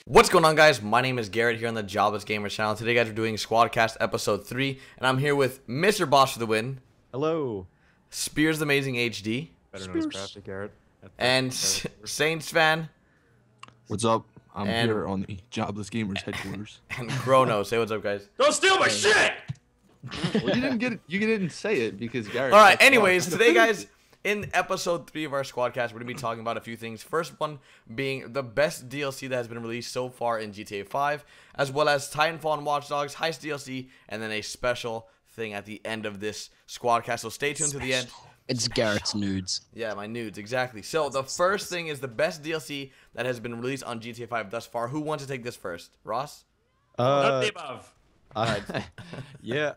What's going on, guys? My name is Garrett here on the Jobless Gamers channel. Today, guys, we're doing SquadCast episode 3, and I'm here with Mr. Boss for the win. Hello. SpeirsTheAmazingHD. Better known as Crafty Garrett. And SatAintsFan. What's up? I'm here on the Jobless Gamers headquarters. And Kronos. Say what's up, guys. Don't steal my shit! Well, you didn't get it. You didn't say it because Garrett. All right. Anyways, today, guys, in episode 3 of our SquadCast, we're gonna be talking about a few things. First one being the best DLC that has been released so far in GTA 5, as well as Titanfall and Watch Dogs Heist DLC, and then a special thing at the end of this SquadCast. So stay tuned to the end. It's Garrett's nudes. Yeah, my nudes, exactly. So the first thing is the best DLC that has been released on GTA 5 thus far. Who wants to take this first? Ross? None of the above. Yeah,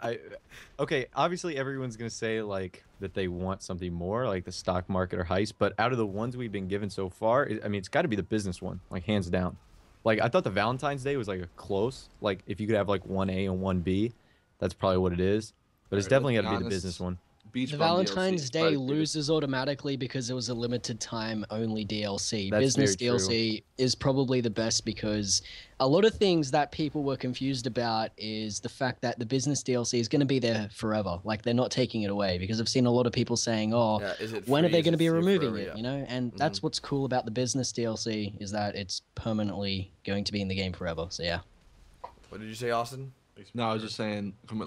okay, obviously everyone's gonna say like that they want something more, like the stock market or Heist, but out of the ones we've been given so far, I mean, it's got to be the business one, like hands down. Like I thought the Valentine's Day was like a close, like if you could have like 1A and 1B, that's probably what it is, but it's definitely got to be the business one. The Valentine's Day loses automatically because it was a limited time only DLC. That's Business very true. DLC is probably the best because a lot of things that people were confused about is the fact that the business DLC is going to be there forever. Like they're not taking it away, because I've seen a lot of people saying, "Oh, Yeah, when are they going to be removing forever? it?" Yeah. You know, and that's what's cool about the business DLC is that it's permanently going to be in the game forever. So yeah. What did you say, Austin? No, I was just saying. Come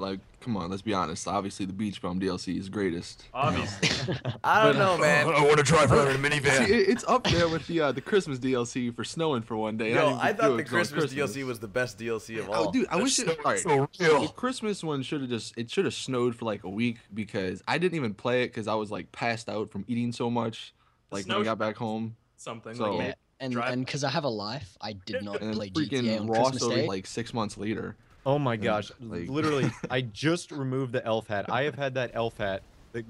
on, let's be honest. Obviously, the Beach Bum DLC is greatest. Obviously. I don't know, man. I want to drive around in a minivan. See, it's up there with the Christmas DLC for snowing for one day. Yo, didn't I even do thought it the 'cause it was Christmas DLC was the best DLC of all. Oh, dude, I wish it. All right, so real. the Christmas one should have snowed for like a week because I didn't even play it because I was like passed out from eating so much. Like when I got back home. Something So- like And because I have a life, I did not And then play GTA freaking on Ross Christmas over Day. like 6 months later. Oh my gosh, like- literally, I just removed the elf hat. I have had that elf hat. They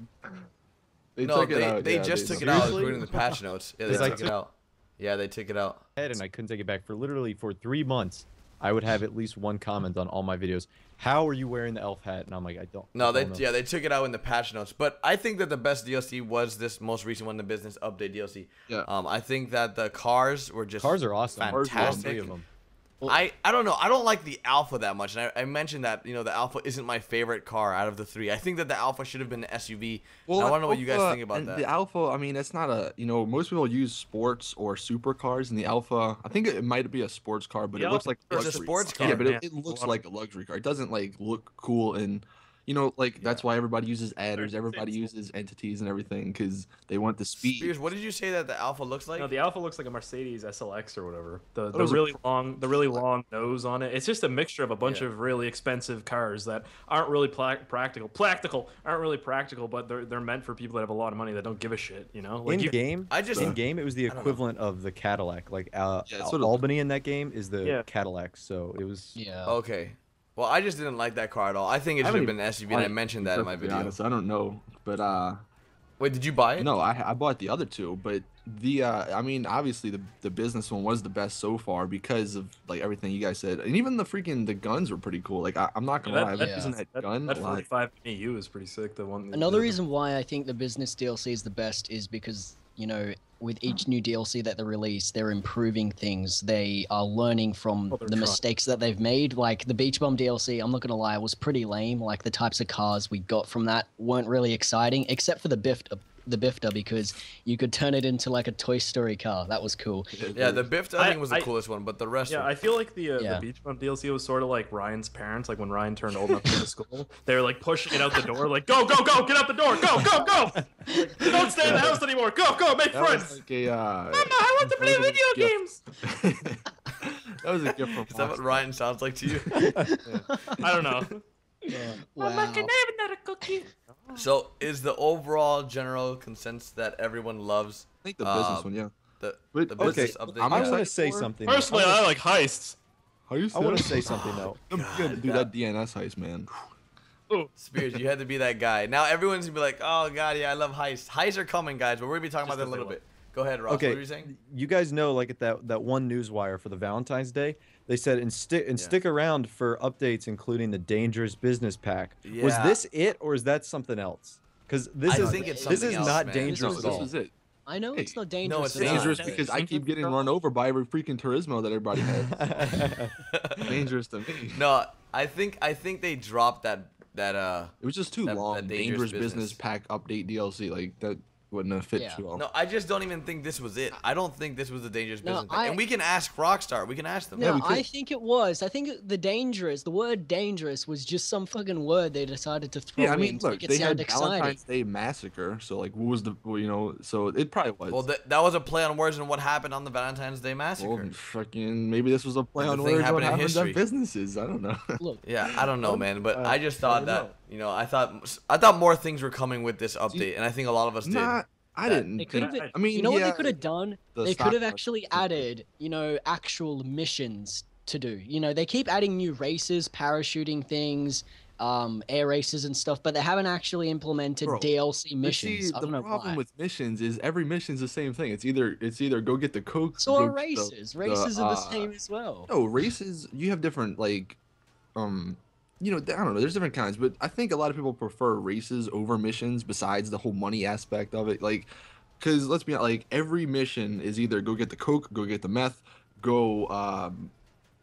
No, took it out. they yeah, just took it out Seriously? according to the patch notes. Yeah, they It's like took it out. Yeah, they took it out. Head and I couldn't take it back for literally 3 months. I would have at least one comment on all my videos. How are you wearing the elf hat? And I'm like, I don't. No, I don't know. they took it out in the patch notes. But I think that the best DLC was this most recent one, the business update DLC. Yeah. I think that the cars were just Cars are awesome. fantastic. All 3 of them. I don't know. I don't like the Alpha that much, and I mentioned that the Alpha isn't my favorite car out of the 3. I think that the Alpha should have been the SUV. Well, I want to know what you guys Alpha think about and that. The Alpha, I mean, it's not a, most people use sports or supercars, and the Alpha, I think it might be a sports car, but The it looks Alpha like a It's a luxury sports car. car. Yeah, but Yeah. it looks like a luxury car. It doesn't like look cool, and that's why everybody uses adders, everybody uses entities and everything because they want the speed. Spears, what did you say that the Alpha looks like? No, the Alpha looks like a Mercedes SLX or whatever. The was a- really long nose on it. It's just a mixture of a bunch of really expensive cars that aren't really practical. Aren't really practical, but they're meant for people that have a lot of money that don't give a shit. Like In game, in game, it was the equivalent of the Cadillac. Like it's sort of- Albany in that game is the Yeah. Cadillac, so it was. Yeah. Okay. Well, I just didn't like that car at all. I think it should have been an SUV, and I mentioned that in my To be video. honest, I don't know, but Wait, did you buy it? no, I bought the other two, but I mean, obviously the business one was the best so far because of like everything you guys said, and even the guns were pretty cool. Like I'm not gonna lie, I was using that gun That a lot. 45 EU is pretty sick. The one. Another reason why I think the business DLC is the best is because, with each new DLC that they release, they're improving things. They are learning from they're the trying. mistakes that they've made. Like the Beach Bum DLC, I'm not going to lie, was pretty lame. Like the types of cars we got from that weren't really exciting, except for the Bifter, because you could turn it into like a Toy Story car. That was cool. Yeah, the Biff I think was the I- coolest one, but the rest. Yeah, were... I feel like the Yeah. Beach Bum DLC was sort of like Ryan's parents. Like when Ryan turned old enough to go to school, they were like pushing it out the door, like go, get out the door, go, like, don't stay in the house anymore, go, make That was friends. like a, Mama, I want to play that was a video gift. games. That was a gift from Is that what Ryan sounds like to you? I don't know. Wow. another cookie. So, is the overall general consensus that everyone loves I think the business one, yeah. the But- business Okay, update? I'm I Yeah. want to excited say for- something. Personally, I like heists. How you? I want to say something though. I'm gonna do that DNS heist, man. Spears, you had to be that guy. Now everyone's gonna be like, "Oh God, yeah, I love heists. Heists are coming, guys." But we're gonna be talking about that in a little bit. Go ahead, Ross. Okay, What were you saying? you guys know, like at that one newswire for the Valentine's Day, they said stick around for updates, including the Dangerous Business Pack. Yeah. Was this it, or is that something else? Because I think it's this something is else, not man. dangerous No, at this all. was it. I know it's Hey, not dangerous. it's not. Dangerous That because I keep getting run over by every freaking Turismo that everybody has. Dangerous to me. No, I think they dropped that It was just too long. that Dangerous business pack update DLC, like that wouldn't have fit too well. No, I just don't even think this was it. I don't think this was the Dangerous No, Business Pack. And we can ask Rockstar. We can ask them. No, we could. I think it was. I think the word dangerous was just some fucking word they decided to throw Yeah, I in mean, to look, make it they sound had exciting. Valentine's Day Massacre, so like, what was the, so it probably was. Well, that was a play on words and what happened on the Valentine's Day Massacre. Well, fucking, maybe this was a play The on thing words what happened in happens history. at businesses. I don't know. Look, Yeah, I don't know, man, but I just thought that, know. I thought more things were coming with this update, and I think a lot of us did. I didn't they think. could have. I mean, you know what yeah, they could have done? the They stock could have market actually is different. added, actual missions to do. They keep adding new races, parachuting things, air races and stuff, but they haven't actually implemented Bro, DLC But missions. see, I the don't know problem why. with missions is every mission's the same thing. It's either go get the coke. So go are get the- races. Races are the same as well. No, races. You have different like, I don't know. There's different kinds, but I think a lot of people prefer races over missions. Besides the whole money aspect of it, like, because let's be honest, like every mission is either go get the coke, go get the meth, go,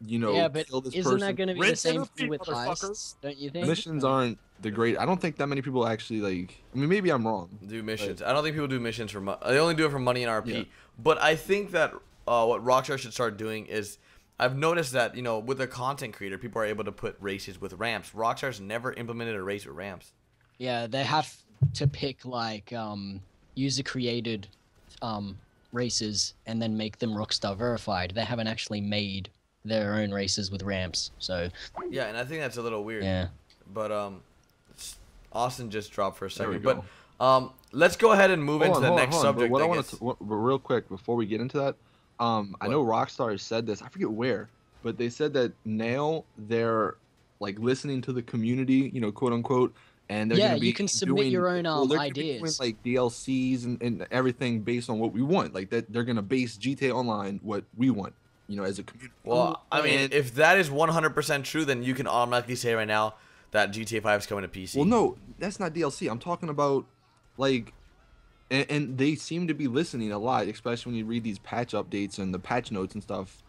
Yeah, but kill this isn't person. that going to be the Rinse same and thing repeat, with motherfucker. heists? Don't you think? Missions aren't the great. I don't think that many people actually like. I mean, maybe I'm wrong. Do missions. I don't think people do missions for money. They only do it for money and RP. Yeah. But I think that what Rockstar should start doing is, I've noticed that, with a content creator, people are able to put races with ramps. Rockstar's never implemented a race with ramps. Yeah, they have to pick like user-created races and then make them Rockstar verified. They haven't actually made their own races with ramps. So Yeah, and I think that's a little weird. yeah. But Austin just dropped for a There we second. go. But let's go ahead and move into the next But subject. what I I want guess. to, but real quick before we get into that, I know Rockstar has said this. I forget where, but they said that now they're like listening to the community, quote unquote, and they're Yeah, gonna be you can submit doing, your own, they're gonna be doing, ideas. like DLCs and everything based on what we want. Like that, they're gonna base GTA Online what we want, as a community. Well, I mean, And- if that is 100% true, then you can automatically say right now that GTA 5 is coming to PC. Well, no, that's not DLC. I'm talking about, like, and they seem to be listening a lot, especially when you read these patch updates and the patch notes and stuff.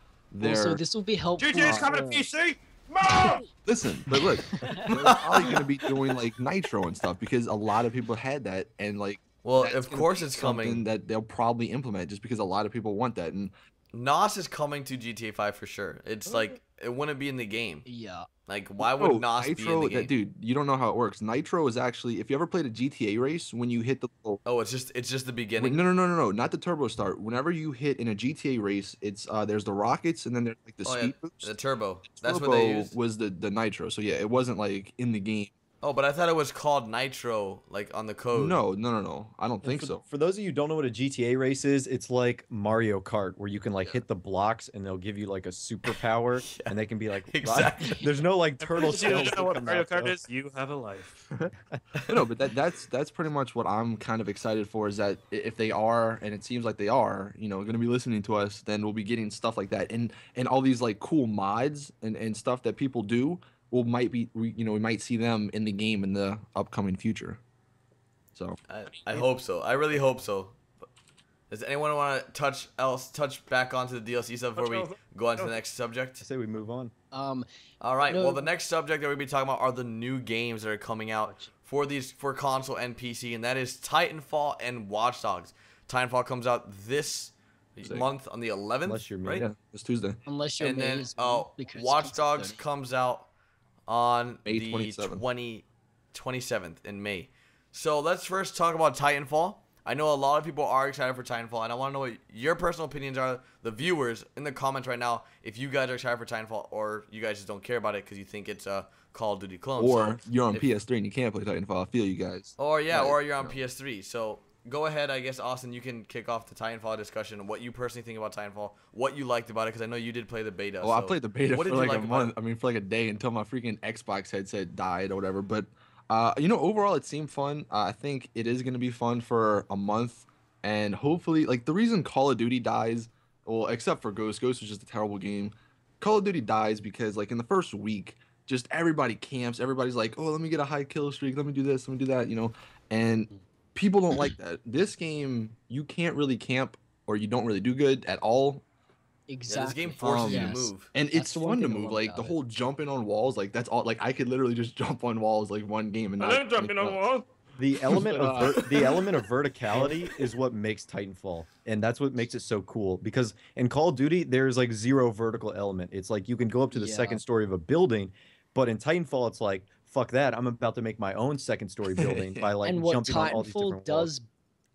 Also, this will be helpful. GTA's coming to for- PC. Mom! Listen, but look, they're probably gonna be doing like Nitro and stuff because a lot of people had that, and like, Well, that's of gonna course be it's something coming. that they'll probably implement just because a lot of people want that. And NOS is coming to GTA 5 for sure. It's like, it wouldn't be in the game. Yeah. Like, why would NOS be in Nitro, the game? dude, you don't know how it works. Nitro is actually, if you ever played a GTA race, when you hit the little, Oh, it's just the beginning. no, not the turbo start. Whenever you hit in a GTA race, it's there's the rockets and then there's like the Oh, yeah, speed boost. the turbo. That's Turbo what they used. was the Nitro. So yeah, it wasn't like in the game. Oh, but I thought it was called Nitro, like on the code. No. I don't think for, so. For those of you who don't know what a GTA race is, it's like Mario Kart, where you can like hit the blocks and they'll give you like a superpower, Yeah. and they can be like Exactly. There's no like turtle For those of you skills. who don't know that what come Mario out, Kart though. is? You have a life. No, but that's pretty much what I'm kind of excited for. Is that if they are, and it seems like they are, going to be listening to us, then we'll be getting stuff like that, and all these like cool mods and stuff that people do. We might see them in the game in the upcoming future. So I hope so. I really hope so. Does anyone want to touch back onto the DLC stuff before we go on to the next subject? I say we move on. All right. No. Well, the next subject that we'll be talking about are the new games that are coming out for console and PC, and that is Titanfall and Watch Dogs. Titanfall comes out this month on the 11th, Unless you're me. right? yeah, it's Tuesday. Unless you're And then because Watch it's Dogs 30. comes out on May the 27th. 27th in May. So let's first talk about Titanfall. I know a lot of people are excited for Titanfall, and I want to know what your personal opinions are, the viewers, in the comments right now, if you guys are excited for Titanfall, or you guys just don't care about it because you think it's a Call of Duty clone. Or So you're on if- PS3 and you can't play Titanfall. I feel you guys. Or yeah, Right, or you're on no. PS3. So go ahead, I guess, Austin, you can kick off the Titanfall discussion, what you personally think about Titanfall, what you liked about it, because I know you did play the beta. Well, I so played the beta what for did you like like a about month. it? I mean, for like a day until my freaking Xbox headset died or whatever. But overall, it seemed fun. I think it is going to be fun for a month. And hopefully, like the reason Call of Duty dies, well, except for Ghost was just a terrible game. Call of Duty dies because like in the first week, just everybody camps. Everybody's like, oh, let me get a high kill streak. Let me do this. Let me do that. You know, and people don't like that. This game, you can't really camp or you don't really do good at all. Yeah, this Exactly. game forces you to Yes. move. And That's it's the one fun to thing I move. love Like the about it. whole jumping on walls, like that's all. Like I could literally just jump on walls like one game and I not didn't jump in anything on else. wall. The element of the element of verticality is what makes Titanfall, and that's what makes it so cool. Because in Call of Duty, there's like zero vertical element. It's like you can go up to the Yeah. second story of a building, but in Titanfall, it's like fuck that. I'm about to make my own second story building by like And what jumping on all these Titanfall different walls. does,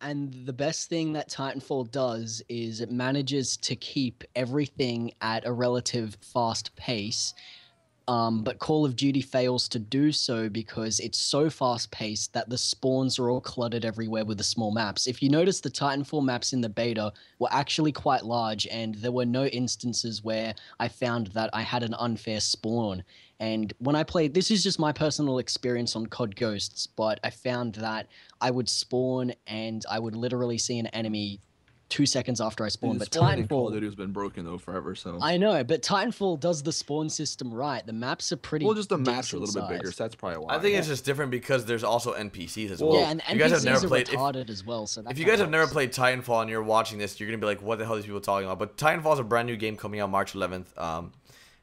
and the best thing that Titanfall does is it manages to keep everything at a relative fast pace. But Call of Duty fails to do so because it's so fast paced that the spawns are all cluttered everywhere with the small maps. If you notice, the Titanfall maps in the beta were actually quite large, and there were no instances where I found that I had an unfair spawn. And when I played, this is just my personal experience on COD Ghosts, but I found that I would spawn and I would literally see an enemy 2 seconds after I spawned. The But spawning in Call of Titanfall, Duty has been broken though forever. So I know, but Titanfall does the spawn system right. The maps are pretty. well, just the maps are a decent little bit bigger, sized. so that's probably why. I think it's just different because there's also NPCs as Well, well. Yeah, and you guys have NPCs never are played. retarded as well. So that If you kinda guys have never helps. played Titanfall and you're watching this, you're gonna be like, "What the hell are these people talking about?" But Titanfall is a brand new game coming out March 11th,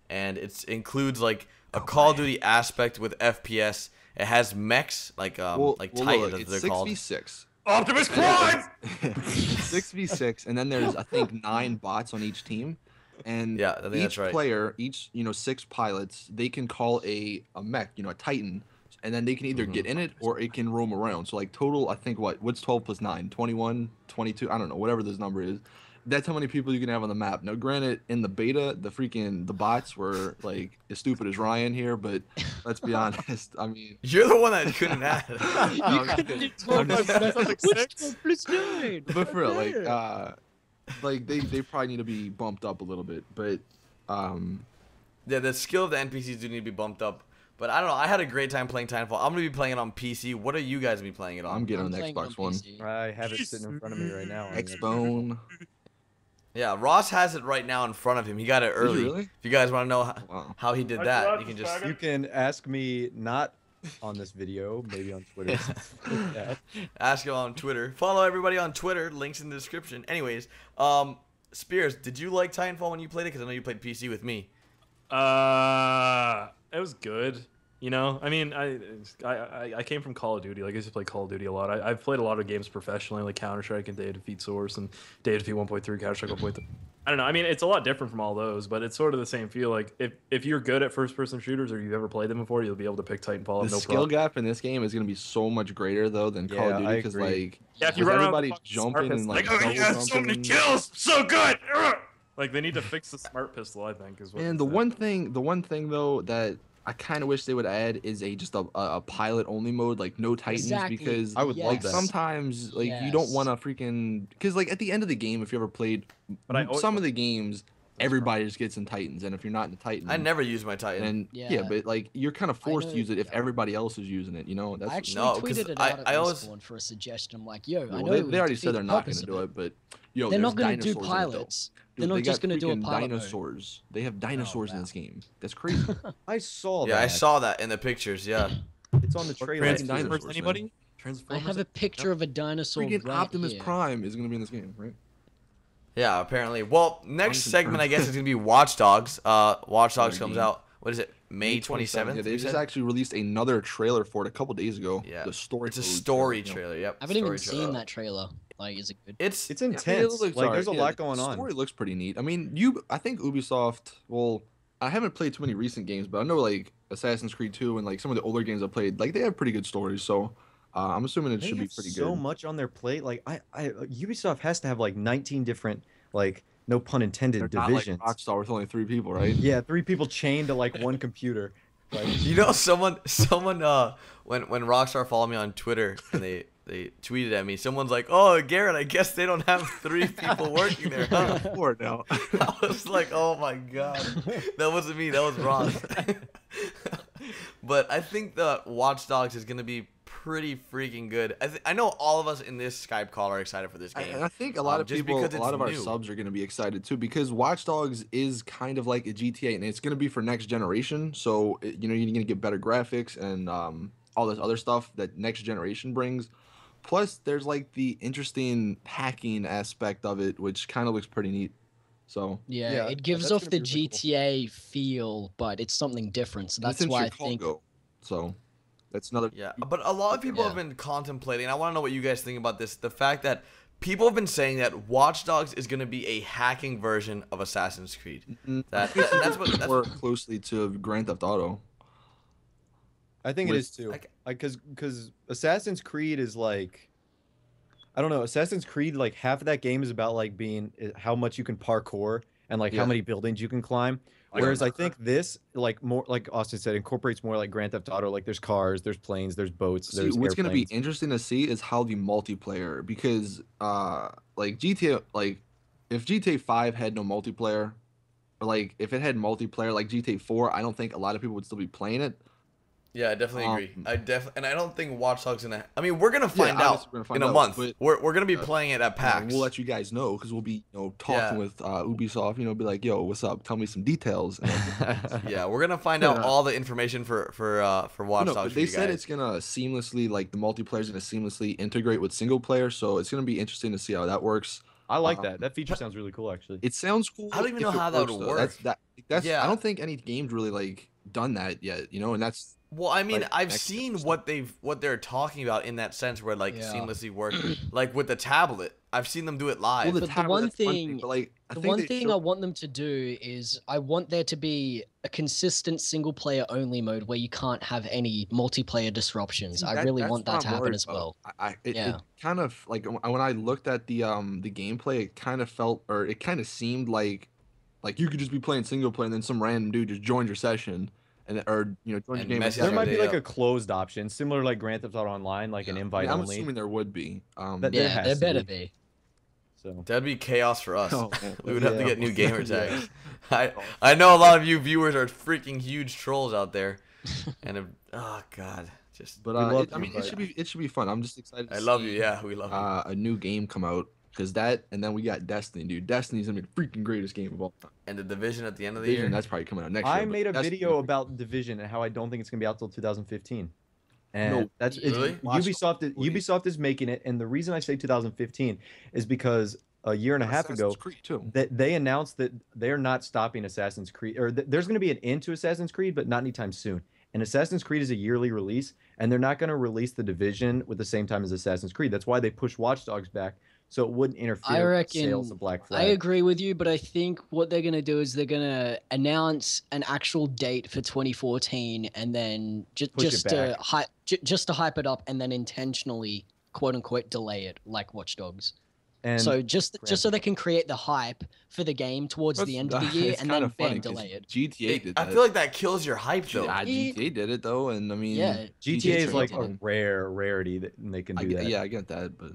and it includes like a Call of Duty aspect with FPS. It has mechs like Titans, as it's they're 6v6. Optimus Prime. 6v6, and then there's I think 9 bots on each team, and Yeah, I think each that's right. player, each 6 pilots, they can call a mech, a Titan, and then they can either get in it or it can roam around. So like total, I think what's 12 plus 9, 21, 22, I don't know, whatever this number is. That's how many people you can have on the map. Now, granted, in the beta, the bots were like as stupid as Ryan here, but let's be honest. I mean, You're the one that couldn't add. I'm just kidding. I'm just- but for real, like they probably need to be bumped up a little bit. But Yeah, the skill of the NPCs do need to be bumped up. But I don't know. I had a great time playing Titanfall. I'm gonna be playing it on PC. What are you guys gonna be playing it on? I'm getting I'm on the playing Xbox on One. PC. I have it sitting in front of me right now. Xbone. Yeah, Ross has it right now in front of him. He got it early. really? If you guys want to know Wow. how he did Like that, Ross you can is just faggot. You can ask me not on this video, maybe on Twitter. Yeah. ask him on Twitter. Follow everybody on Twitter. Links in the description. Anyways, Spears, did you like Titanfall when you played it? Because I know you played PC with me. It was good. You know, I mean, I came from Call of Duty. Like I used to play Call of Duty a lot. I've played a lot of games professionally, like Counter Strike and Day of Defeat Source and Day of Defeat 1.3, Counter Strike 1.3. I don't know. I mean, it's a lot different from all those, but it's sort of the same feel. Like if you're good at first-person shooters or you've ever played them before, you'll be able to pick Titanfall. The No skill problem. gap in this game is gonna be so much greater though than Call of Yeah, Duty I because agree. like Yeah, if you with run around everybody with the jumping smart and pistol, like oh double yeah, so many jumping. kills, so good. Like they need to fix the smart pistol. I think is what. And they the said. one thing though that I kind of wish they would add is just a pilot only mode, like no Titans, Exactly. because I would love like that. sometimes like you don't Yes. want to freaking because like at the end of the game, if you ever played But I always some of want- the games, everybody just gets in Titans, and if you're not in the Titan, I never use my Titan. and yeah. Yeah. But like you're kind of forced to know- use it if everybody else is using it, That's I actually No, 'cause tweeted it I- out at I always- Respawn for a suggestion. I'm like, yo, I well, know they already defeat said they're the not purpose gonna of do it, but yo, They're there's not gonna do dinosaurs in it, though. pilots. They're Dude, not they just got gonna do a freaking pilot mode. dinosaurs. They have dinosaurs in wow. this game. That's crazy. I saw yeah, that. I saw that in the pictures. Yeah. It's on the trailer. Transformers, Transformers. man. Anybody? I Transformers. have a picture of a dinosaur Freaking right Optimus here. Prime is gonna be in this game, right? Yeah, apparently. Well, next Unconfirmed. segment, I guess, is going to be Watch Dogs. Watch Dogs Another comes game. out, what is it, May 27th? Yeah, they just actually released another trailer for it a couple days ago. Yeah. The story. It's a mode story trailer, trailer, yep. I haven't even story trailer. seen that trailer. Like, is it good? It's It's Yeah, intense. it looks Like, there's a alright. lot The going on. story looks pretty neat. I mean, I think Ubisoft. Well, I haven't played too many recent games, but I know like Assassin's Creed 2 and like some of the older games I played, like they have pretty good stories. So I'm assuming it They should be have pretty so good. much on their plate. Like Ubisoft has to have like 19 different, like no pun intended, They're not like divisions. Rockstar with only 3 people, right? Yeah, 3 people chained to like one computer. Like, You know, someone, when Rockstar followed me on Twitter and they tweeted at me, someone's like, "Oh, Garrett, I guess they don't have 3 people working there, huh?" 4 now. I was like, "Oh my god, that wasn't me, that was Ross." But I think the Watch Dogs is gonna be pretty freaking good. I know all of us in this Skype call are excited for this game. And I think a lot of just people, because a lot it's of our new. subs are going to be excited too, because Watch Dogs is kind of like a GTA, and it's going to be for next generation. So you know, you're going to get better graphics and all this other stuff that next generation brings. Plus, there's like the interesting hacking aspect of it, which kind of looks pretty neat. So Yeah, it gives that's off gonna the be really cool. GTA feel, but it's something different. So and it's that's in why I think. Chicago. So that's another. Yeah, but a lot of people have been contemplating. I want to know what you guys think about this. The fact that people have been saying that Watch Dogs is going to be a hacking version of Assassin's Creed. That's more closely to Grand Theft Auto. I think it With- is too. Like, because Assassin's Creed is like, I don't know. Assassin's Creed, like half of that game is about like being how much you can parkour and like how Yeah. many buildings you can climb. Like Whereas I parkour. think this, like more like Austin said, incorporates more like Grand Theft Auto. Like there's cars, there's planes, there's boats, See, there's what's going to be airplanes. interesting to see is how the multiplayer, because like GTA, like if GTA 5 had no multiplayer, or like if it had multiplayer like GTA 4, I don't think a lot of people would still be playing it. Yeah, I definitely agree. And I don't think Watch Dogs gonna. I mean, we're gonna find obviously out we're gonna find in a out, month. but, We're gonna be playing it at And PAX. we'll let you guys know, because we'll be talking Yeah. with Ubisoft. Be like, yo, what's up? Tell me some details. Yeah, we're gonna find out all the information for Watch No, Dogs. but For they you said guys. it's gonna seamlessly, like the multiplayer is gonna seamlessly integrate with single player, so it's gonna be interesting to see how that works. I like that. That feature sounds really cool, actually. It sounds cool. I don't even if know it how that works, would though. work. That's Yeah. I don't think any game's really like done that yet, and that's Well, I mean, like, I've next seen episode. what they're talking about in that sense, where like Yeah. seamlessly work, like with the tablet. I've seen them do it live. well, the But the tablet, one that's one thing- but like I The think one they thing showed- I want them to do is I want there to be a consistent single player only mode where you can't have any multiplayer disruptions. See, I really that's want what that to I'm happen worried as about. well. It Yeah. kind of like when I looked at the gameplay, it kind of felt, or it kind of seemed like you could just be playing single player and then some random dude just joined your session and join your And game. message There you might be day like up. a closed option, similar to like Grand Theft Auto Online, like an invite I'm only. assuming there would be. That- There Yeah, has there to better be. be. So That'd be chaos for us. Oh, man. We would have to Yeah. get new gamer tags. I know a lot of you viewers are freaking huge trolls out there, and oh god, just But We love I you, mean, but- it should be fun. I'm just excited. To I love you. see, Yeah, we love you. A new game come out, because that, and then we got Destiny, dude. Destiny's gonna be the freaking greatest game of all time. And the Division at the end of the Division, year. that's probably coming out next year. I but made a Destiny's video gonna be- about Division and how I don't think it's gonna be out till 2015. And No, that's really? Ubisoft is making it, and the reason I say 2015 is because a year and a half ago Assassin's Creed, too. that they announced that they're not stopping Assassin's Creed, or there's going to be an end to Assassin's Creed, but not anytime soon. And Assassin's Creed is a yearly release, and they're not going to release the Division with the same time as Assassin's Creed. That's why they pushed Watch Dogs back, so it wouldn't interfere I with reckon sales of Black Flag. I agree with you, but I think what they're gonna do is they're gonna announce an actual date for 2014, and then Push it just to hype it up, and then intentionally quote unquote delay it, like Watch Dogs. And So just so Granted. they can create the hype for the game towards the end of the year, It's and kinda then bam, funny 'cause delay it. GTA did I that. feel like that kills your hype though. Yeah, GTA did it though, and I mean, Yeah, GTA is turned like out a fine. rarity that they can do that. Yeah, I get that, but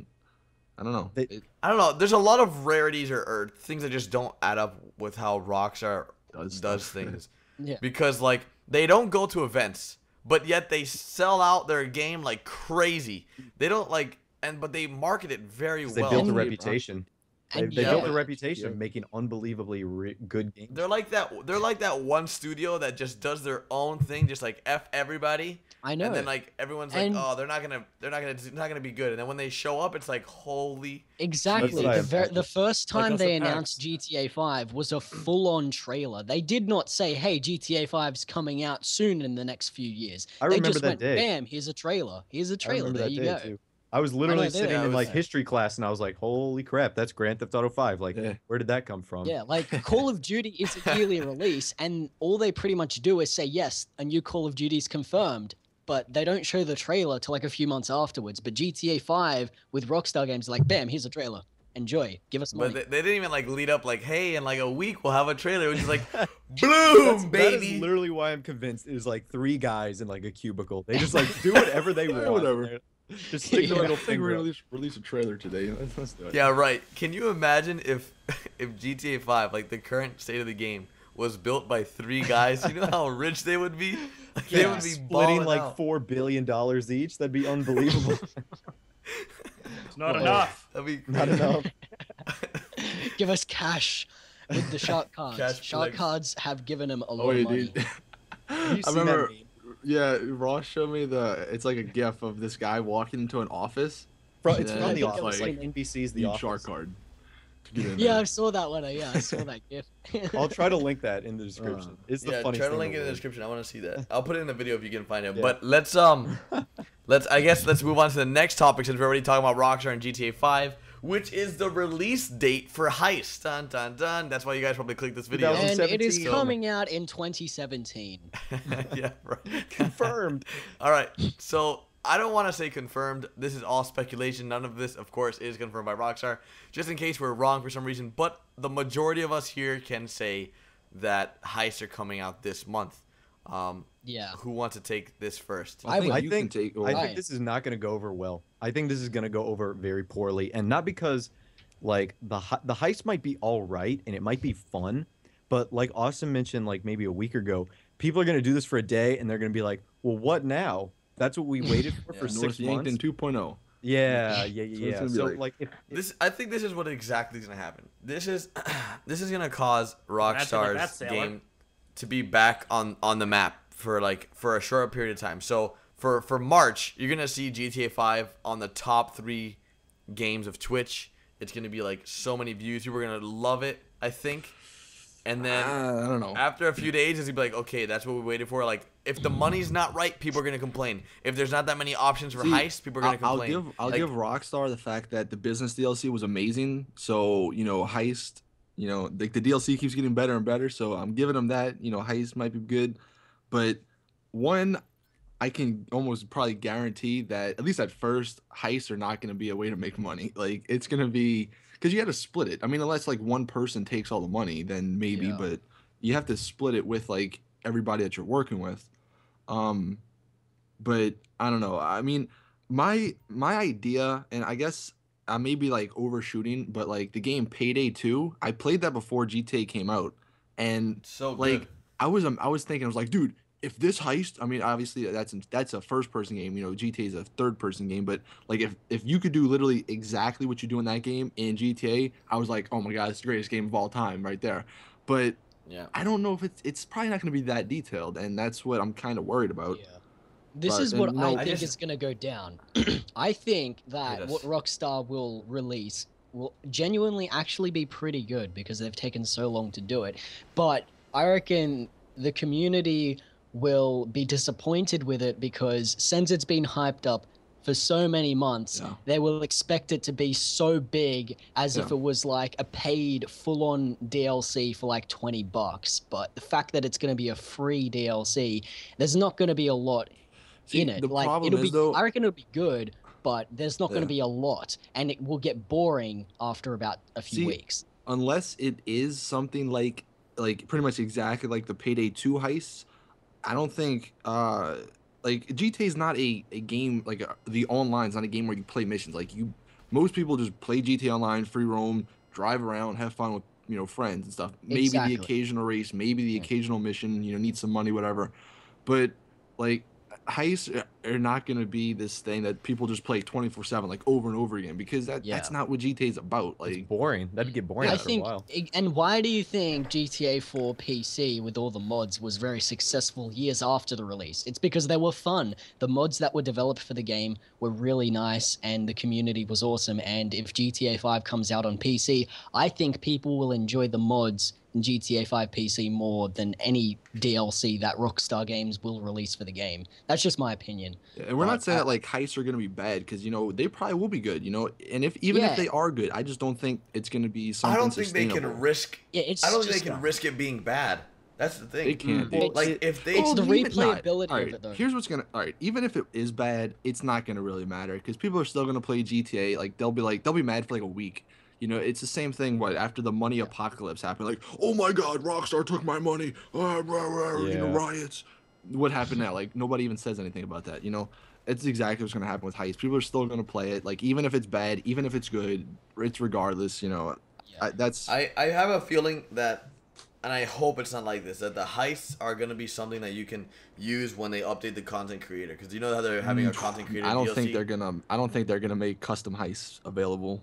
I don't know. They- I don't know. There's a lot of rarities or things that just don't add up with how Rockstar Does does stuff. things. Yeah. Because like they don't go to events, but yet they sell out their game like crazy. They don't like, but they market it very 'Cause well. they built a And- reputation. They And built yeah. a reputation Yeah. of making unbelievably good games. They're like that. They're like that one studio that just does their own thing, just like f everybody. I know. And then like everyone's like, And- oh, it's not gonna be good. And then when they show up, it's like, holy. Exactly. what I The first Like time us they at announced GTA 5 was a full-on trailer. They did not say, "Hey, GTA 5's coming out soon in the next few years." I They remember just that went, day. "Bam, here's a trailer. Here's a I trailer. remember There that you day go." too. I was literally they- sitting Yeah, in it like was- history class and I was like, "Holy crap, that's Grand Theft Auto 5!" Like, Yeah. where did that come from? Yeah, like Call of Duty is a yearly release, and all they pretty much do is say, "Yes, a new Call of Duty is confirmed," but they don't show the trailer till like a few months afterwards. But GTA 5 with Rockstar Games, like, "Bam, here's a trailer. Enjoy. Give us money." But they didn't even like lead up like, hey, in like a week we'll have a trailer. It was just like, boom, That baby. is literally why I'm convinced it is like 3 guys in like a cubicle. They just like do whatever they want. Whatever. Just stick the Yeah. middle I think we're finger gonna up. release a trailer today. Let's do it. Yeah, right. Can you imagine if GTA 5, like the current state of the game, was built by 3 guys, you know how rich they would be? Like, they would be Splitting balling like out. $4 billion each. That'd be unbelievable. It's not enough. That'd be Not enough. Give us cash with the shark cards. Cash Shark flex. cards have given him a lot Oh, of yeah, money. dude. Have you I seen remember. that meme? Yeah, Ross showed me it's like a GIF of this guy walking into an office. It's Yeah, from I The think Office. it's Like like, NBC's The Need Office. shark card to get in Yeah, there. I saw that one. Yeah, I saw that gif. I'll try to link that in the description. It's the Yeah, funniest try to thing link it in the world. description. I want to see that. I'll put it in the video if you can find it. Yeah. But let's let's move on to the next topic since we're already talking about Rockstar and GTA 5, which is the release date for Heist. Dun dun dun. That's why you guys probably clicked this video. And it is 2017. coming out in 2017. Yeah, right. Confirmed. All right. So I don't want to say confirmed. This is all speculation. None of this, of course, is confirmed by Rockstar. Just in case we're wrong for some reason. But the majority of us here can say that Heists are coming out this month. Yeah. Who wants to take this first? I would. I you think can take. I Right. think this is not going to go over well. I think this is going to go over very poorly, and not because like the heist might be all right and it might be fun, but like Austin mentioned like maybe a week ago, people are going to do this for a day and they're going to be like, well, what now? That's what we waited for Yeah. 6 months. Yankton 2.0. Yeah. it's gonna be So like- like if I think this is what exactly is gonna happen. This is gonna cause Imagine Rockstar's that, Sailor. game to be back on the map for a short period of time. So for March, you're gonna see GTA 5 on the top 3 games of Twitch. It's gonna be like so many views. People are gonna love it, I think. And then I don't know. after a few days, it's gonna be like, okay, that's what we waited for. Like, if the money's not right, people are gonna complain. If there's not that many options for See, Heist, people are gonna complain. I'll Like, give Rockstar the fact that the business DLC was amazing. So Heist, like the DLC keeps getting better and better. So I'm giving them that. Heist might be good, but one, I can almost probably guarantee that at least at first, Heists are not going to be a way to make money. Like it's going to be because you got to split it. I mean, unless like one person takes all the money, then maybe. Yeah. But you have to split it with like everybody that you're working with. But I don't know. I mean, my idea, and I guess I may be like overshooting, but like the game Payday 2, I played that before GTA came out, and so like good. I was thinking, I was like, dude, if this Heist, I mean, obviously that's a first person game, GTA is a third person game, but like if you could do literally exactly what you do in that game in GTA, I was like, oh my god, it's the greatest game of all time right there. But Yeah. I don't know if it's probably not going to be that detailed, and that's what I'm kind of worried about. Yeah. This But, is what no, I I think just- is going to go down. I think that Hit us. what Rockstar will release will genuinely actually be pretty good because they've taken so long to do it. But I reckon the community will be disappointed with it because since it's been hyped up for so many months, Yeah. they will expect it to be so big as if Yeah. it was like a paid full-on DLC for like $20. But the fact that it's going to be a free DLC, there's not going to be a lot See, in it. the Like problem it'll is, be, though- I reckon it'll be good, but there's not going Yeah. to be a lot, and it will get boring after about a few See, weeks. Unless it is something like pretty much exactly like the Payday 2 heists, I don't think like GTA is not a game like the online's not a game where you play missions. Like most people just play GTA Online, free roam, drive around, have fun with friends and stuff. Maybe Exactly. the occasional race, maybe the Yeah. occasional mission, need some money, whatever. But like heists are not going to be this thing that people just play 24/7 like over and over again because that's Yeah. not what GTA is about. it's Like boring. That'd get boring I after a think, while. and why do you think GTA 4 PC with all the mods was very successful years after the release? It's because they were fun. The mods that were developed for the game were really nice, and the community was awesome. And if GTA 5 comes out on PC, I think people will enjoy the mods in GTA 5 PC more than any DLC that Rockstar Games will release for the game. That's just my opinion. and we're not But saying I- that like heists are going to be bad because they probably will be good, and if even Yeah. if they are good, I just don't think it's going to be something I don't think they sustainable. can risk. Yeah, it's I don't think just they can risk it being bad. That's the thing. They can't. Well, dude. Like if they, It's the even not. replayability All of right, it, though. Here's what's gonna. All right, even if it is bad, it's not gonna really matter because people are still gonna play GTA. Like they'll be mad for like a week. It's the same thing. What after the money apocalypse happened? Like, oh my God, Rockstar took my money. Yeah. Riots. What happened now? Like nobody even says anything about that. It's exactly what's gonna happen with Heist. People are still gonna play it. Like even if it's bad, even if it's good, it's regardless. That's I have a feeling that and I hope it's not like this, that the heists are gonna be something that you can use when they update the content creator, because you know how they're having a content creator I don't DLC? think they're gonna. I don't think they're gonna make custom heists available.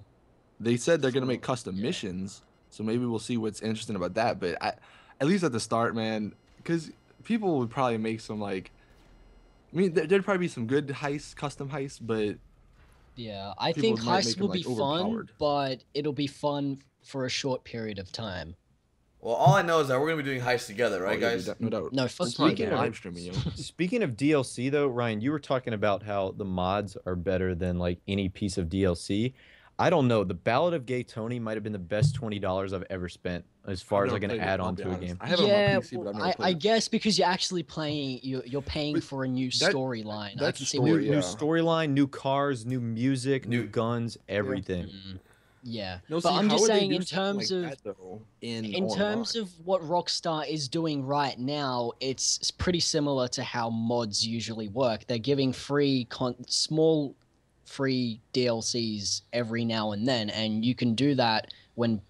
They said they're gonna make custom missions, so maybe we'll see what's interesting about that. But at least at the start, man, because people would probably make some like. I mean, there'd probably be some good heists, custom heists, but Yeah, I people think might heists make 'em, will like, be fun, overpowered. but it'll be fun for a short period of time. Well, all I know is that we're gonna be doing heists together, right, oh, yeah, guys? no doubt. No, fuck We'll probably Speaking be of- live streaming, yo. Speaking of DLC though, Ryan, you were talking about how the mods are better than like any piece of DLC. I don't know. The Ballad of Gay Tony might have been the best $20 I've ever spent as far as I've like an never played it, I'll add-on be to a honest. game. I have it on my Yeah, PC, but I've well, never played I it. guess because you're actually playing, you're paying But for a new that- storyline. I that can see story, what New yeah. storyline, new cars, new music, new New- guns, everything. Yeah, No, but see, I'm how just would they saying do in something terms like of that, though, in in terms online? of what Rockstar is doing right now, it's pretty similar to how mods usually work. They're giving small free DLCs every now and then, and you can do that when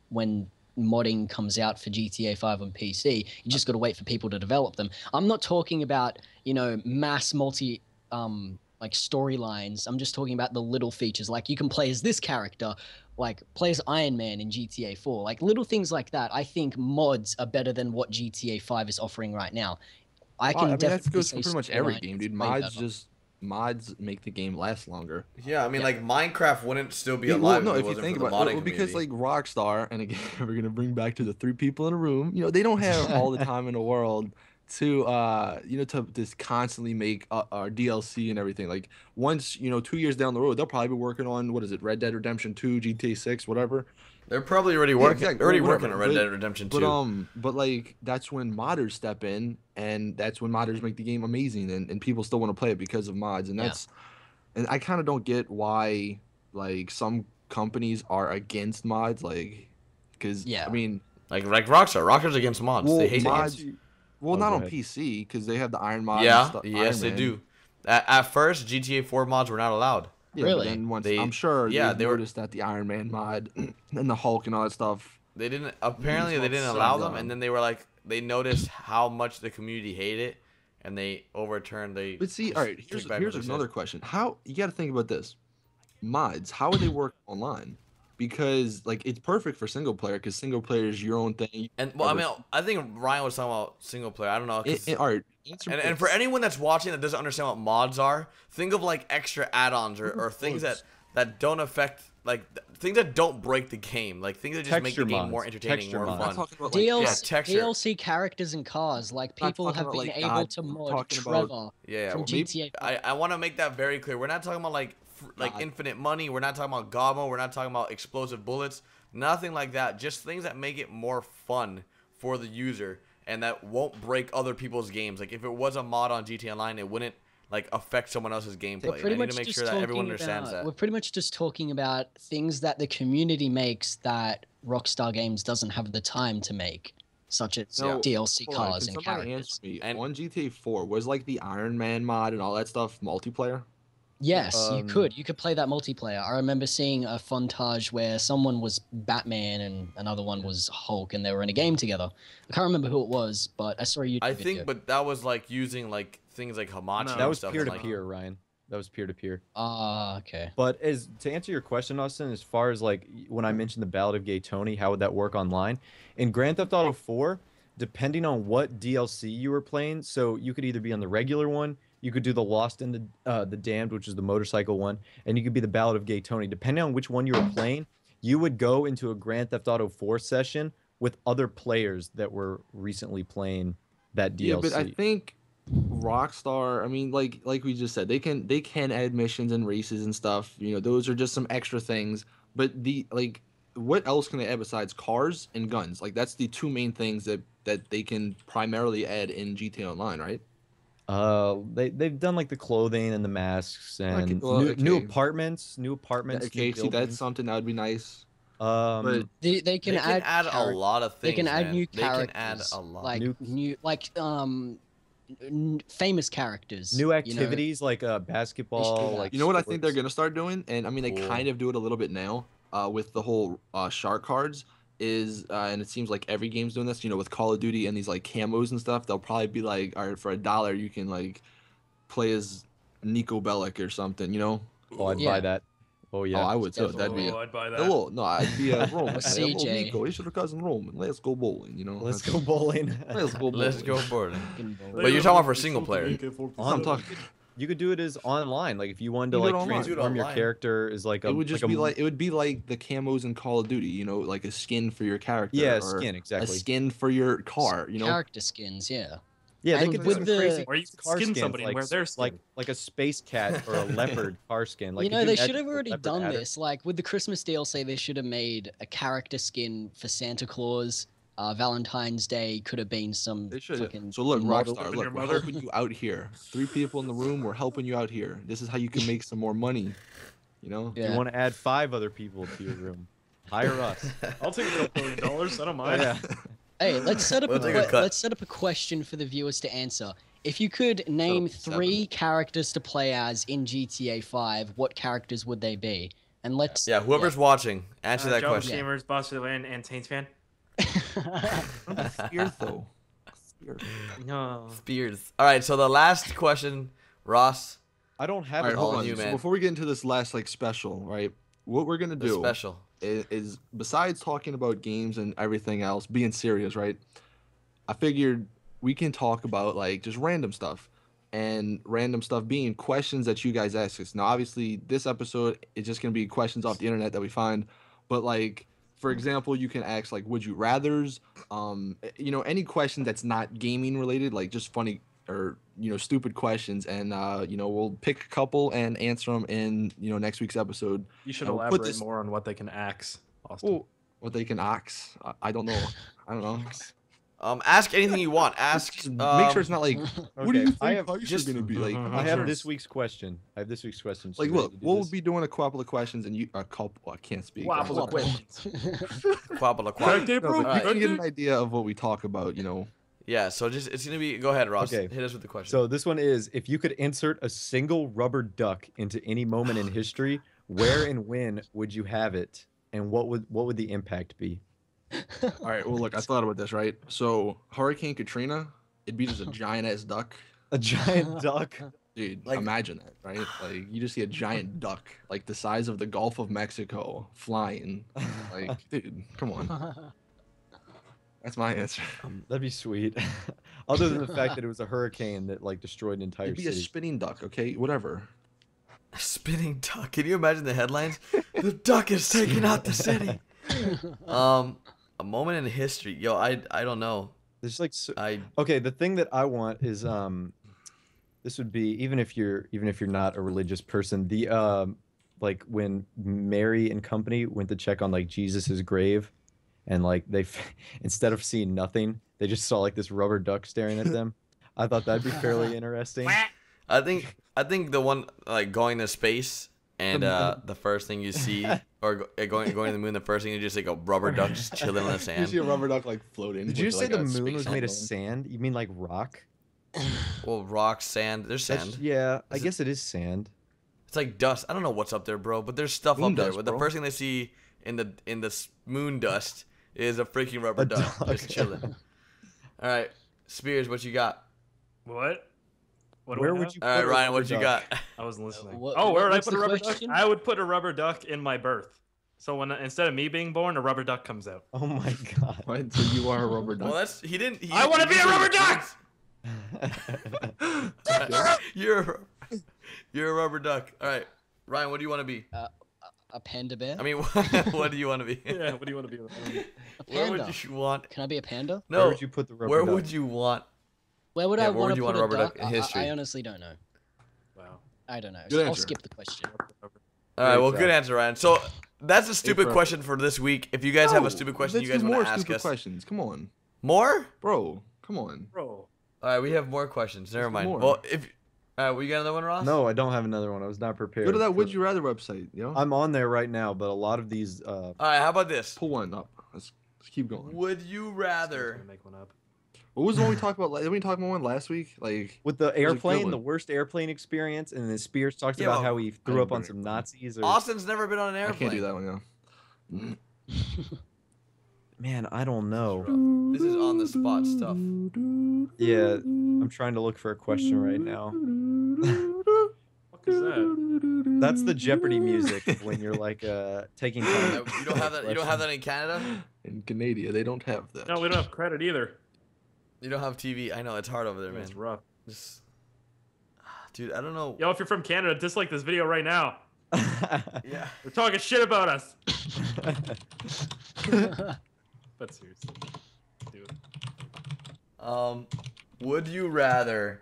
modding comes out for GTA 5 on PC. You just got to wait for people to develop them. I'm not talking about, mass multi like storylines. I'm just talking about the little features, like you can play as this character, like play as Iron Man in GTA 4, like little things like that. I think mods are better than what GTA 5 is offering right now. I can I mean, that definitely goes say for pretty much every storyline game, is dude. way better. Mods make the game last longer. Yeah, I mean, Yeah. like Minecraft wouldn't still be Well, alive no, if it if you wasn't think for the about modding it, because community. like Rockstar, and again, we're gonna bring back to the 3 people in a room. They don't have all the time in the world to to just constantly make our DLC and everything. Like once 2 years down the road, they'll probably be working on, what is it, Red Dead Redemption 2, GTA 6, whatever. They're probably already Yeah, working, exactly. already Whatever. working on Red Dead Redemption 2. But like that's when modders step in, and that's when modders make the game amazing, and people still want to play it because of mods, and Yeah. and I kind of don't get why like some companies are against mods, like, because Yeah. I mean, like Rockstar's against mods. well, They hate mods, mods. well, Oh, not go on ahead. PC because they have the Iron mod. and Yeah, stuff, yes, Iron they Man. do. At first, GTA 4 mods were not allowed. Yeah, Really? but then once They- I'm sure yeah, they've they were- noticed that the Iron Man mod and the Hulk and all that stuff. They didn't. Apparently, they mods didn't suck, allow them, though. and then they were like, they noticed how much the community hated it, and they overturned. They. But see, just all right, took here's back what here's they said. another question. How you got to think about this? Mods, how would they work online? Because like it's perfect for single player, because single player is your own thing. And well, I mean, I think Ryan was talking about single player. I don't know. 'Cause- All right, answer and for anyone that's watching that doesn't understand what mods are, think of like extra add-ons or things that don't affect, like things that don't break the game, like things that just make Texture the game mods. more entertaining, Texture more mods. I'm fun. not talking about like DLC, yeah, texture. DLC characters and cars, like Not people talking have about, been like, able God, to I'm mod talking about- Trevor Yeah, from well, maybe- GTA. I want to make that very clear. We're not talking about like God. infinite money. We're not talking about gobbo. We're not talking about explosive bullets. Nothing like that. Just things that make it more fun for the user and that won't break other people's games. Like if it was a mod on GTA Online, it wouldn't like affect someone else's gameplay. I need to make sure that everyone understands that. We're pretty much just talking about things that the community makes that Rockstar Games doesn't have the time to make, such as No, DLC hold on, cars can and somebody characters. answer me? And- On GTA 4, was like the Iron Man mod and all that stuff multiplayer? Yes, you Um, could. You could play that multiplayer. I remember seeing a fontage where someone was Batman and another one was Hulk, and they were in a game together. I can't remember who it was, but I saw a YouTube I video. think, but that was like using like things like Hamachi. No. and That was stuff peer and, to like, peer, Ryan. That was peer to peer. Ah, okay. But as to answer your question, Austin, as far as like when I mentioned the Ballad of Gay Tony, how would that work online? In Grand Theft Auto 4, depending on what DLC you were playing, so you could either be on the regular one, you could do the Lost and the Damned, which is the motorcycle one, and you could be the Ballad of Gay Tony. Depending on which one you were playing, you would go into a Grand Theft Auto 4 session with other players that were recently playing that DLC. Yeah, but I think Rockstar, I mean, like we just said, they can add missions and races and stuff. Those are just some extra things. But what else can they add besides cars and guns? Like that's the two main things that they can primarily add in GTA Online, right? They've done like the clothing and the masks and well, new okay. apartments, new Okay, see, that's buildings. something that would be nice. Um, They They can can add a charac- lot of things. They can add man. new They characters. can add a lot. Like famous characters. new you know? activities like basketball, that. like You know what I think they're sports. gonna start doing, and I mean they Cool. kind of do it a little bit now with the whole shark cards. is, and it seems like every game's doing this, you know, with Call of Duty and these like camos and stuff, they'll probably be like, all right, for $1 you can like play as Nico Bellic or something, you know? Oh, I'd Yeah. buy that. Oh yeah. Oh, I would too. That'd be I'd buy that. hello. No, I'd be a Roman. Hey, hello, CJ. Nico. It's your cousin Roman. Let's go bowling. You know. Let's go bowling. Let's go bowling. Let's go bowling. Fucking bull. But you're talking about for single player. I'm talking. You could do it as online. Like if you wanted to You do it like online. transform your online. character as like a. It would just like be a, like it would be like the camos in Call of Duty. You know, like a skin for your character. Yeah, or skin, exactly. A skin for your car. You know. Character skins, yeah. Yeah, they And could do with some the- crazy Or you could car skin skins, somebody and like, wear their skin. like a space cat or a leopard car skin. Like You could know, they imagine should have a already leopard done adder? this. Like with the Christmas DLC, they should have made a character skin for Santa Claus. Valentine's Day could have been some They should. fucking So look, model- Rockstar, your look, we're mother. helping you out here. 3 people in the room. We're helping you out here. This is how you can make some more money. You know. You Yeah. want to add 5 other people to your room? Hire us. I'll take $1 billion. I don't Oh, mind. yeah. Hey, let's set up We'll take a cut. let's set up a question for the viewers to answer. If you could name 7. 3 characters to play as in GTA 5, what characters would they be? And let's Yeah, whoever's watching, answer that Joe question. Gamers, Boss and Saints fan. Spears though. Spears. No. Spears. All right, so the last question, Ross, I don't have All right, it hold all on. you, So man. before we get into this last like special, right? What we're gonna the do special. is besides talking about games and everything else, being serious, right? I figured we can talk about like just random stuff, and random stuff being questions that you guys ask us. Now, obviously, this episode is just gonna be questions off the internet that we find, but like. For example, you can ask like, would you rather's, you know, any question that's not gaming related, like just funny or, you know, stupid questions. And, you know, we'll pick a couple and answer them in, you know, next week's episode. You should Now, put elaborate this- more on what they can axe, Austin. Oh, what they can ask. I don't know. I don't know. Ask anything you want. Ask. Just make sure it's not like, what do Okay, you I think have- Heist is just- gonna be like? Mhm. I make have sure this it's- week's question. I have this week's question. So Like, you ready look, to do we'll this? be doing a couple of questions, and you a couple. I can't speak. Waffles I'm of questions. Quabble, Correct, No, bro. but you can get an Correct. idea of what we talk about, you know. Yeah, so just it's gonna be. Go ahead, Ross. Okay. Hit us with the question. So this one is: if you could insert a single rubber duck into any moment in history, where and when would you have it, and what would the impact be? All right. Well, look, I thought about this, right? So Hurricane Katrina, it'd be just a giant ass duck. A giant duck. Dude, Like- imagine that, right? Like you just see a giant duck, like the size of the Gulf of Mexico, flying. Like, dude, come on. That's my answer. That'd be sweet. Other than the fact that it was a hurricane that like destroyed an entire It'd be a city. spinning duck, okay? Whatever. Spinning duck. Can you imagine the headlines? The duck is taking out the city. A moment in history. Yo, I don't know. There's like so, I okay. The thing that I want is this would be even if you're not a religious person. The like when Mary and company went to check on like Jesus's grave, and like they instead of seeing nothing, they just saw like this rubber duck staring at them. I thought that'd be fairly interesting. I think the one like going to space and the first thing you see or going to the moon, the first thing you just like a rubber duck just chilling on the You sand. see a rubber duck like floating. Did you with, say like, the a moon space was made of helmet on. sand? You mean like rock? Well, rock, sand. There's That's- sand. yeah, I Is it- guess it is sand. It's like dust. I don't know what's up there, bro, but there's stuff Moon up there. dust, But the bro. first thing they see in the moon dust is a freaking rubber A duck duck. just chilling. All right, Spears, what you got? What? What do Where I would have? you? All right, put a Ryan, rubber what you duck? got? I wasn't listening. what- Oh, where would I what's put a the rubber question? duck? I would put a rubber duck in my birth. So when instead of me being born, a rubber duck comes out. Oh my god. Right? So you are a rubber duck. Well, that's he didn't. He, I wanna be a rubber duck! You're a rubber duck. All right, Ryan, what do you want to be? A panda bear? I mean, what do you want to be? Yeah, what do you want to be? A Where panda. would you want? Can I be a panda? No. Where would you put the rubber Where duck? would you want? Where would Yeah, I where want would to you put want a a rubber duck duck? in history? I honestly don't know. Wow. I don't know. Good I'll answer. skip the question. All right, well, Great good job. answer, Ryan. So that's a stupid bro. question for this week. If you guys have a No, stupid question let's you guys do want more to ask stupid us, questions. Come on, more? bro. Come on. Bro. All right, we have more questions. Never Let's do mind. more. Well, if we got another one, Ross? No, I don't have another one. I was not prepared. Go to that for- Would You Rather website. You know, I'm on there right now, but a lot of these. All right, how about this? pull one up. Let's keep going. Would you I'm rather? gonna make one up. What was the one we talked about? Did we talk about one last week? Like, With the a good airplane, one. the worst airplane experience, and then Spears talks Yeah, about well, how he threw I up on didn't some bring it. Nazis. Or... Austin's never been on an I airplane. can't do that one. Yeah. Man, I don't know. This is on the spot stuff. Yeah, I'm trying to look for a question right now. What is that? That's the Jeopardy music when you're like taking time. You don't have that. You don't have that in Canada. In Canada, they don't have that. No, we don't have credit either. You don't have TV. I know it's hard over there, Yeah, man. it's rough. Just, dude, I don't know. Yo, if you're from Canada, dislike this video right now. Yeah. They're talking shit about us. But seriously, dude. Would you rather?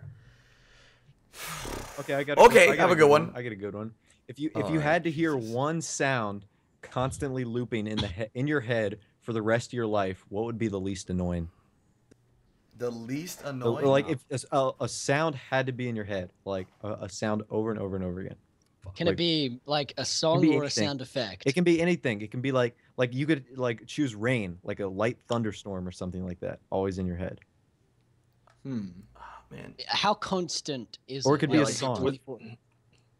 Okay, I got. Okay, I got have a good one. I got a good one. If you Alright, had to hear one sound constantly looping in your head for the rest of your life, what would be the least annoying? The least annoying. Like if a sound had to be in your head, like a sound over and over and over again. Can Like, it be like a song be or a anything. sound effect? It can be anything. It can be like you could like choose rain, like a light thunderstorm or something like that, always in your head. Man. How constant is Or it? it could be a Like, song. 24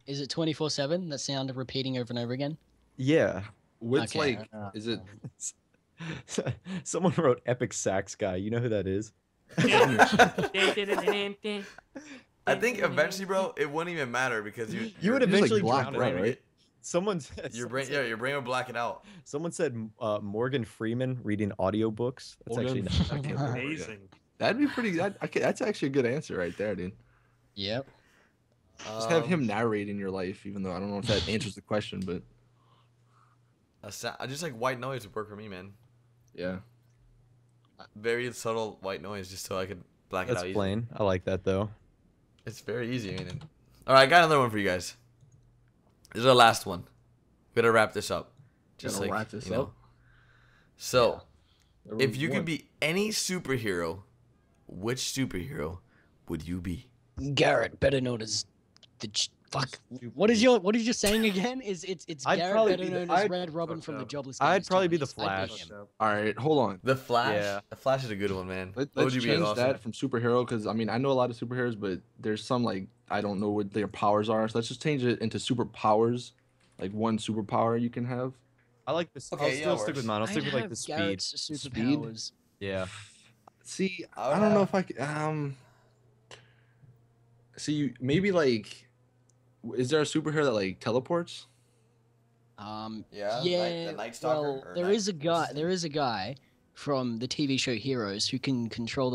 Is it 24/7? That sound of repeating over and over again? Yeah. What's Okay, like? Is it? Someone wrote epic sax guy. You know who that is? I think eventually, bro, it wouldn't even matter because you would Just like eventually black, drown it right? out. Right? Someone said, your brain, your brain would black it out. Someone said Morgan Freeman reading audiobooks. That's actually Morgan not. Amazing. That'd be pretty. That's actually a good answer right there, dude. Yep. Just have him narrating your life, even though I don't know if that answers the question, but Just like white noise would work for me, man. yeah. Very subtle white noise, just so I could black it That's out easy. plain. I like that though. It's very easy. I mean, all right, I got another one for you guys. This is our last one. We gotta wrap this up. Just Gotta like wrap this you know. up? So, if Everyone's you could one. be any superhero, which superhero would you be? Garrett, better known as fuck. What is your saying again? It's I'd Garrett, probably better be the- known as I'd- Red Robin from the Jobless Games. I'd probably be the Toys. I'd Flash. him. All right, hold on. The Flash. Yeah. The Flash is a good one, man. What Let's would you be? change Austin? that from superhero because I mean I know a lot of superheroes, but there's some like I don't know what their powers are. So let's just change it into superpowers, like one superpower you can have. I like this. Okay, I'll yeah, still stick works. with mine. I'll stick I'd with like have the speed. Garrett's superpowers. Yeah. See, I would I don't know have- if I could. See, maybe like, is there a superhero that like teleports? Yeah, Yeah. the Night Stalker, Well, or there Night- is a guy. There is a guy from the TV show Heroes who can control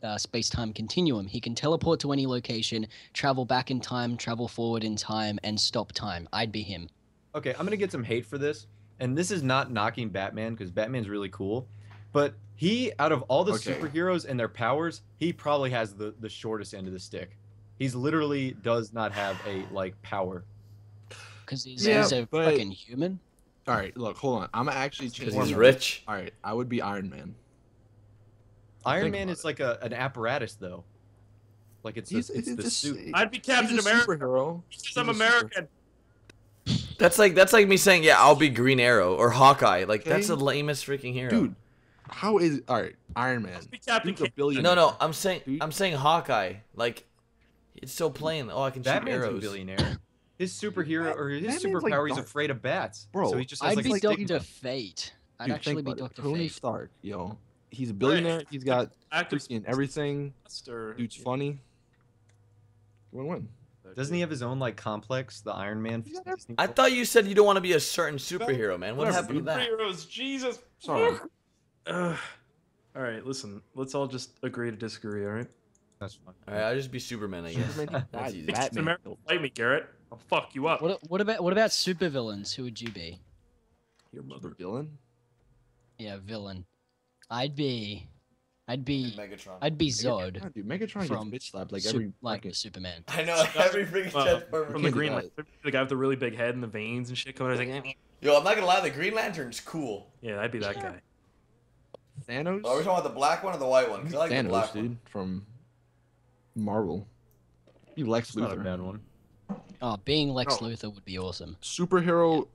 the space-time continuum. He can teleport to any location, travel back in time, travel forward in time, and stop time. I'd be him. Okay, I'm gonna get some hate for this, and this is not knocking Batman because Batman's really cool, but he, out of all the Okay. superheroes and their powers, he probably has the shortest end of the stick. He's literally does not have a like power. Because he's Yeah, a but- fucking human. All right, look, hold on. I'm actually Because changing. he's rich. All right, I would be Iron Man. Iron Think Man about is like an apparatus though. Like it's the suit. I'd be He's Captain a America. superhero. Because I'm He's a super- American. That's like me saying, yeah, I'll be Green Arrow or Hawkeye. Like that's the Okay. lamest freaking hero. Dude, how is all right? Iron Man. Be Captain He's a Ca- billionaire. No, I'm saying Dude. Hawkeye. Like it's so plain. Oh, I can shoot Batman's a arrows. billionaire. His superhero or his Batman's like superpower, he's dark. afraid of bats. Bro, so he just I'd has like be like Dr. Fate. I'd Dude, actually think be about it. Dr. Tony Fate. Stark, yo. He's a billionaire. He's got Active freaking everything. Master. Dude's funny. Win-win. Doesn't he have his own like complex, the Iron Man? I thought you said you don't want to be a certain superhero, man. What Whatever, happened to that? Superheroes, Jesus. Sorry. All right, listen. Let's all just agree to disagree. All right. That's fine. All right, I'll just be Superman, I guess. Superman, That's died. easy. Captain Batman. America, fight me, Garrett. I'll fuck you up. What about supervillains? Who would you be? Your The mother. villain. Yeah, villain. I'd be Megatron. I'd be Zod Yeah, dude, Megatron from gets bitch slapped like every like fucking- Superman. I know every freaking Transformer. From the Can't do Green that. Lantern, the guy with the really big head and the veins and shit coming out. I was like, Yo, I'm not gonna lie, the Green Lantern's cool. yeah, I'd be that guy. Thanos. Oh, are we talking about the black one or the white one? 'Cause I like the Thanos, black dude, one. from Marvel. He Lex It's not a Luthor. bad one. Oh, being Lex Oh. Luthor would be awesome. Superhero.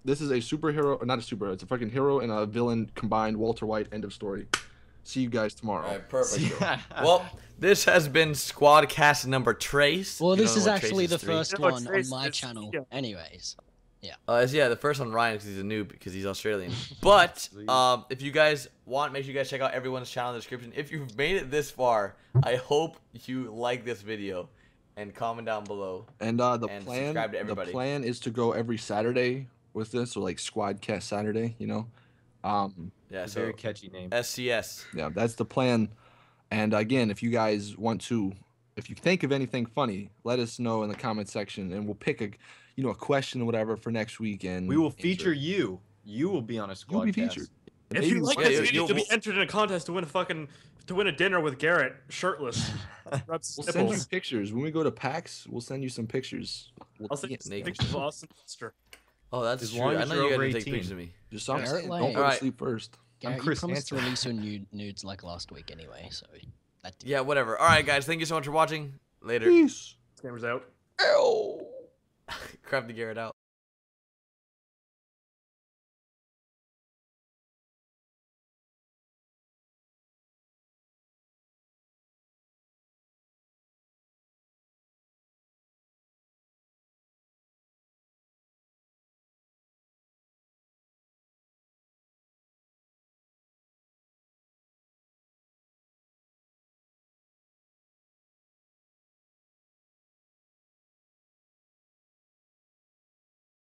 This is a superhero, or not a superhero. It's a fucking hero and a villain combined. Walter White. End of story. See you guys tomorrow. All right, perfect. Well, this has been SquadCast number Trace. Well, You this don't is know what actually Trace the is three. first Yeah, but one on Trace my is- channel. yeah. Anyways, Yeah, the first one Ryan because he's a noob because he's Australian. But if you guys want, make sure you guys check out everyone's channel in the description. If you've made it this far, I hope you like this video and comment down below. And subscribe to everybody. The plan is to go every Saturday with this, so like SquadCast Saturday, you know. Yeah, It's a so very catchy name. SCS. Yeah, that's the plan. And again, if you guys want to, if you think of anything funny, let us know in the comment section, and we'll pick a, you know, a question or whatever for next week, and We will feature you. You will be on a squad. You'll be featured. If you like Yeah, this video, you'll you'll be entered in a contest to win a dinner with Garrett, shirtless. We'll send you pictures when we go to PAX. We'll send you some pictures. I'll send you some Naked. pictures of Austin Buster. Oh, that's As true. long I as know you're you guys over didn't take 18. pictures of me. Just I'm Yeah. saying, Like- don't go Alright. to sleep first. Garrett, you Chris promised to Hansen. release your nudes like last week anyway, so that did. Yeah, whatever. All right, guys. Thank you so much for watching. Later. Peace. Cameras out. Ow. Crap the Garrett out.